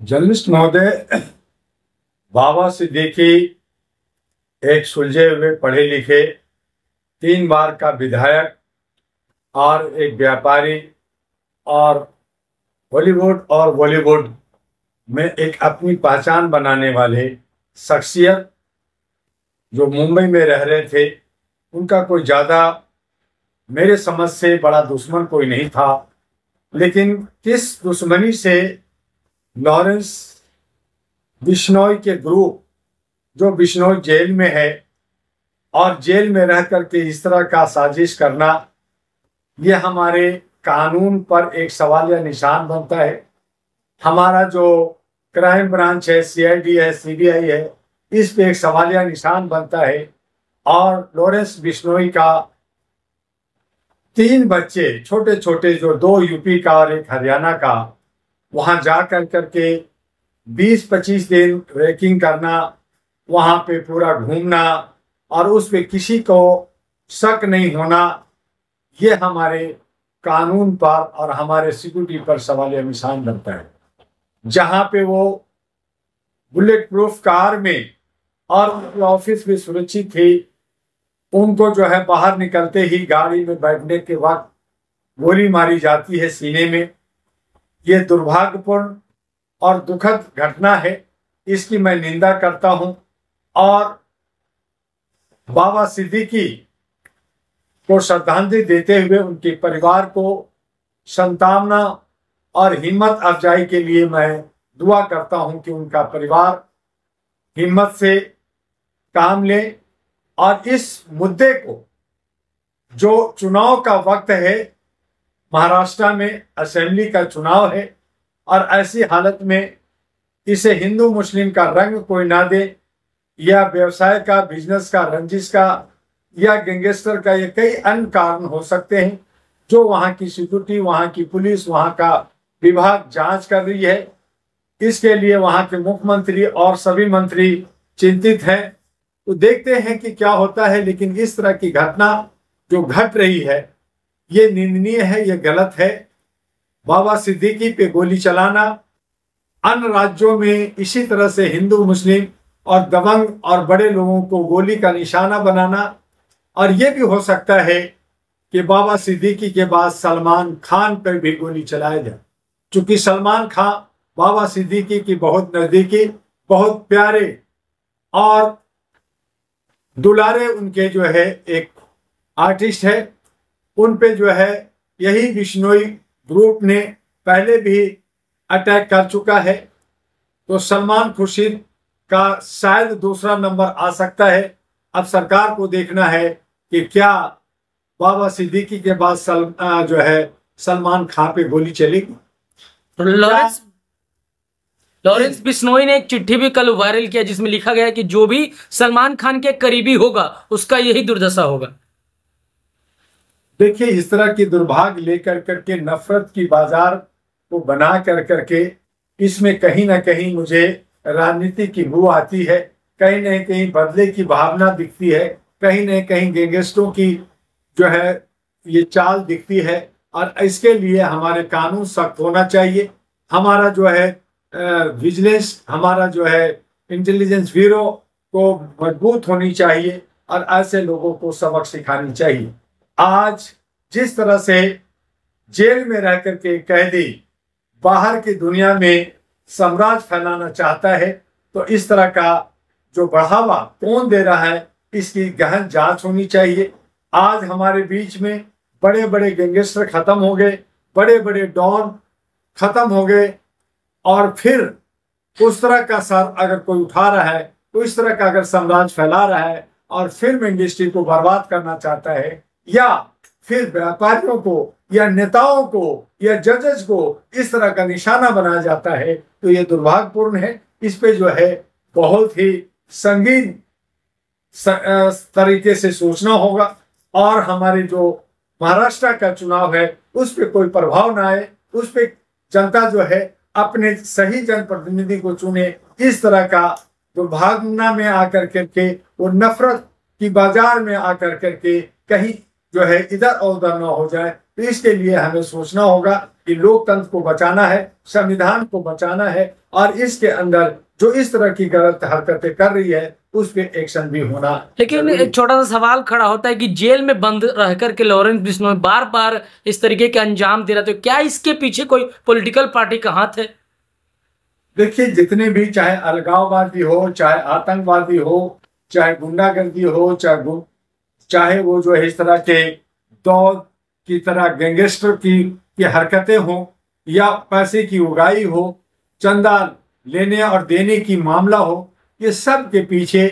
Journalist महोदय, बाबा सिद्दीकी एक सुलझे हुए पढ़े लिखे 3 बार का विधायक और एक व्यापारी और हॉलीवुड और बॉलीवुड में एक अपनी पहचान बनाने वाले शख्सियत जो मुंबई में रह रहे थे। उनका कोई ज़्यादा मेरे समझ से बड़ा दुश्मन कोई नहीं था, लेकिन किस दुश्मनी से लॉरेंस बिश्नोई के ग्रुप, जो बिश्नोई जेल में है और जेल में रह करके इस तरह का साजिश करना, यह हमारे कानून पर एक सवालिया निशान बनता है। हमारा जो क्राइम ब्रांच है, सीआईडी है, सीबीआई है, इस पे एक सवालिया निशान बनता है। और लॉरेंस बिश्नोई का 3 बच्चे छोटे छोटे, जो 2 यूपी का और 1 हरियाणा का, वहां जा करके 20-25 दिन रैकिंग करना, वहां पे पूरा घूमना और उस पे किसी को शक नहीं होना, ये हमारे कानून पर और हमारे सिक्योरिटी पर सवालिया निशान बनता है। जहां पे वो बुलेट प्रूफ कार में और उनके ऑफिस में सुरक्षित थी, उनको जो है बाहर निकलते ही गाड़ी में बैठने के वक्त गोली मारी जाती है सीने में। ये दुर्भाग्यपूर्ण और दुखद घटना है, इसकी मैं निंदा करता हूं। और बाबा सिद्दीकी को श्रद्धांजलि देते हुए उनके परिवार को सांत्वना और हिम्मत अफजाई के लिए मैं दुआ करता हूं कि उनका परिवार हिम्मत से काम ले और इस मुद्दे को, जो चुनाव का वक्त है, महाराष्ट्र में असेंबली का चुनाव है, और ऐसी हालत में इसे हिंदू मुस्लिम का रंग कोई ना दे, या व्यवसाय का, बिजनेस का, रंजिश का, या गैंगस्टर का, ये कई अन्य कारण हो सकते हैं जो वहां की सिक्योरिटी, वहां की पुलिस, वहां का विभाग जांच कर रही है। इसके लिए वहां के मुख्यमंत्री और सभी मंत्री चिंतित हैं। तो देखते हैं कि क्या होता है, लेकिन इस तरह की घटना जो घट रही है, ये निंदनीय है, ये गलत है। बाबा सिद्दीकी पे गोली चलाना, अन्य राज्यों में इसी तरह से हिंदू मुस्लिम और दबंग और बड़े लोगों को गोली का निशाना बनाना, और ये भी हो सकता है कि बाबा सिद्दीकी के बाद सलमान खान पर भी गोली चलाया जाए, क्योंकि सलमान खान बाबा सिद्दीकी की बहुत नजदीकी, बहुत प्यारे और दुलारे उनके जो है एक आर्टिस्ट है। उन पे जो है यही बिश्नोई ग्रुप ने पहले भी अटैक कर चुका है। तो सलमान खुर्शीद का शायद दूसरा नंबर आ सकता है। अब सरकार को देखना है कि क्या बाबा सिद्दीकी के बाद जो है सलमान खान पे गोली चलेगी। लॉरेंस बिश्नोई ने एक चिट्ठी भी कल वायरल किया, जिसमें लिखा गया कि जो भी सलमान खान के करीबी होगा उसका यही दुर्दशा होगा। देखिए, इस तरह की दुर्भाग्य लेकर करके नफरत की बाजार को बना करके इसमें कहीं ना कहीं मुझे राजनीति की बू आती है, कहीं ना कहीं बदले की भावना दिखती है, कहीं ना कहीं गैंगस्टरों की जो है ये चाल दिखती है। और इसके लिए हमारे कानून सख्त होना चाहिए। हमारा जो है विजिलेंस, हमारा जो है इंटेलिजेंस ब्यूरो को मजबूत होनी चाहिए और ऐसे लोगों को सबक सिखानी चाहिए। आज जिस तरह से जेल में रह करके कैदी बाहर की दुनिया में साम्राज्य फैलाना चाहता है, तो इस तरह का जो बढ़ावा कौन दे रहा है, इसकी गहन जांच होनी चाहिए। आज हमारे बीच में बड़े बड़े गैंगस्टर खत्म हो गए, बड़े बड़े डॉन खत्म हो गए, और फिर उस तरह का सर अगर कोई उठा रहा है, तो इस तरह का अगर साम्राज्य फैला रहा है और फिल्म इंडस्ट्री को बर्बाद करना चाहता है, या फिर व्यापारियों को या नेताओं को या जजेस को इस तरह का निशाना बनाया जाता है, तो ये दुर्भाग्यपूर्ण है। इस पे जो है बहुत ही संगीन तरीके से सोचना होगा, और हमारे जो महाराष्ट्र का चुनाव है उस पर कोई प्रभाव ना आए, उस पर जनता जो है अपने सही जनप्रतिनिधि को चुने। इस तरह का दुर्भावना में आकर करके, वो नफरत की बाजार में आकर करके कहीं जो है इधर और उधर न हो जाए, तो इसके लिए हमें सोचना होगा कि लोकतंत्र को बचाना है, संविधान को बचाना है, और इसके अंदर जो इस तरह की गलत हरकतें कर रही है उस पर एक्शन भी होना। लेकिन एक छोटा सा सवाल खड़ा होता है कि जेल में बंद रह करके लॉरेंस बिश्नोई बार बार इस तरीके के अंजाम दे रहा, तो क्या इसके पीछे कोई पॉलिटिकल पार्टी का हाथ है? देखिए, जितने भी, चाहे अलगाववादी हो, चाहे आतंकवादी हो, चाहे गुंडागर्दी हो, चाहे वो जो है इस तरह के दौर की तरह गैंगस्टर की हरकतें हो, या पैसे की उगाही हो, चंदा लेने और देने की मामला हो, ये सब के पीछे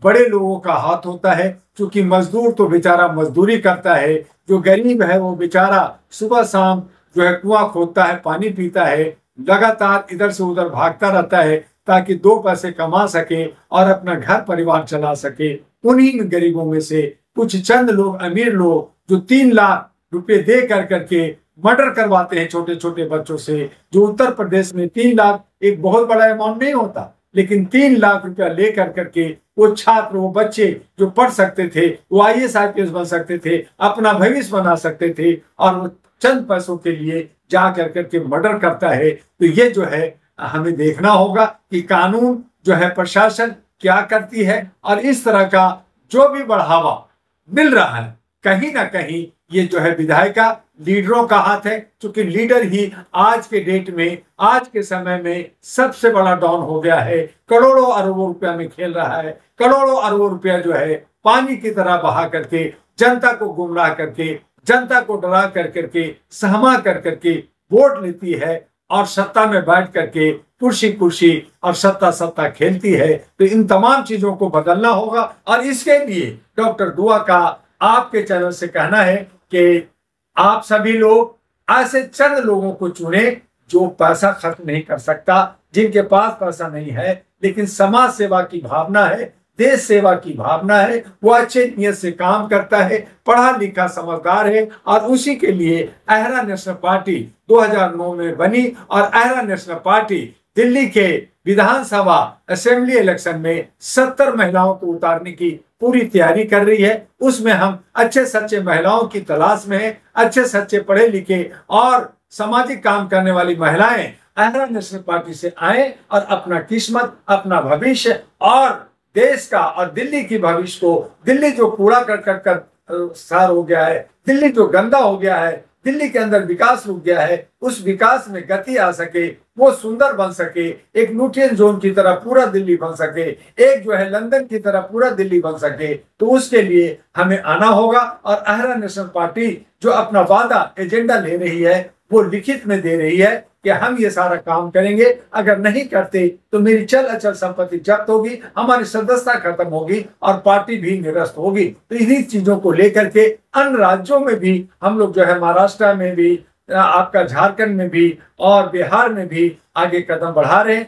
बड़े लोगों का हाथ होता है। क्योंकि मजदूर तो बेचारा मजदूरी करता है, जो गरीब है वो बेचारा सुबह शाम जो है कुआं खोदता है, पानी पीता है, लगातार इधर से उधर भागता रहता है ताकि दो पैसे कमा सके और अपना घर परिवार चला सके। उन्हीं गरीबों में से कुछ चंद लोग, अमीर लोग, जो 3 लाख रुपए दे करके मर्डर करवाते हैं छोटे छोटे बच्चों से। जो उत्तर प्रदेश में 3 लाख एक बहुत बड़ा अमाउंट नहीं होता, लेकिन 3 लाख रुपया ले करके वो छात्र, वो बच्चे जो पढ़ सकते थे, वो IAS IPS बन सकते थे, अपना भविष्य बना सकते थे, और वो चंद पैसों के लिए जा करके मर्डर करता है। तो ये जो है हमें देखना होगा कि कानून जो है, प्रशासन क्या करती है, और इस तरह का जो भी बढ़ावा मिल रहा है कहीं ना कहीं ये जो है विधायिका लीडरों का हाथ है। क्योंकि लीडर ही आज के डेट में, आज के समय में सबसे बड़ा डॉन हो गया है। करोड़ों अरबों रुपया में खेल रहा है। करोड़ों अरबों रुपया जो है पानी की तरह बहा करके, जनता को गुमराह करके, जनता को डरा करके, सहमा करके वोट लेती है, और सत्ता में बैठ करके कुर्सी और सत्ता खेलती है। तो इन तमाम चीजों को बदलना होगा। और इसके लिए डॉक्टर दुआ का आपके चैनल से कहना है कि आप सभी लोग ऐसे चंद लोगों को चुने जो पैसा खर्च नहीं कर सकता, जिनके पास पैसा नहीं है, लेकिन समाज सेवा की भावना है, देश सेवा की भावना है, वो अच्छे नियत से काम करता है, पढ़ा लिखा समझदार है। और उसी के लिए अहरा नेशनल पार्टी 2009 में बनी, और अहरा नेशनल पार्टी दिल्ली के विधानसभा असेंबली इलेक्शन में 70 महिलाओं को उतारने की पूरी तैयारी कर रही है। उसमें हम अच्छे सच्चे महिलाओं की तलाश में हैं। अच्छे सच्चे पढ़े लिखे और सामाजिक काम करने वाली महिलाएं अहरा नेशनल पार्टी से आए और अपना किस्मत, अपना भविष्य और देश का और दिल्ली की भविष्य को, दिल्ली जो कूड़ा कर सार हो गया है, दिल्ली जो गंदा हो गया है, दिल्ली के अंदर विकास रुक गया है, उस विकास में गति आ सके, वो सुंदर बन सके, एक न्यूट्रिएंट जोन की तरह पूरा दिल्ली बन सके, एक जो है लंदन की तरह पूरा दिल्ली बन सके। तो उसके लिए हमें आना होगा। और अहरा नेशनल पार्टी जो अपना वादा एजेंडा ले रही है, वो लिखित में दे रही है कि हम ये सारा काम करेंगे। अगर नहीं करते तो मेरी चल अचल संपत्ति जब्त होगी, हमारी सदस्यता खत्म होगी और पार्टी भी निरस्त होगी। तो इन्हीं चीजों को लेकर के अन्य राज्यों में भी हम लोग जो है, महाराष्ट्र में भी, आपका झारखंड में भी और बिहार में भी आगे कदम बढ़ा रहे हैं।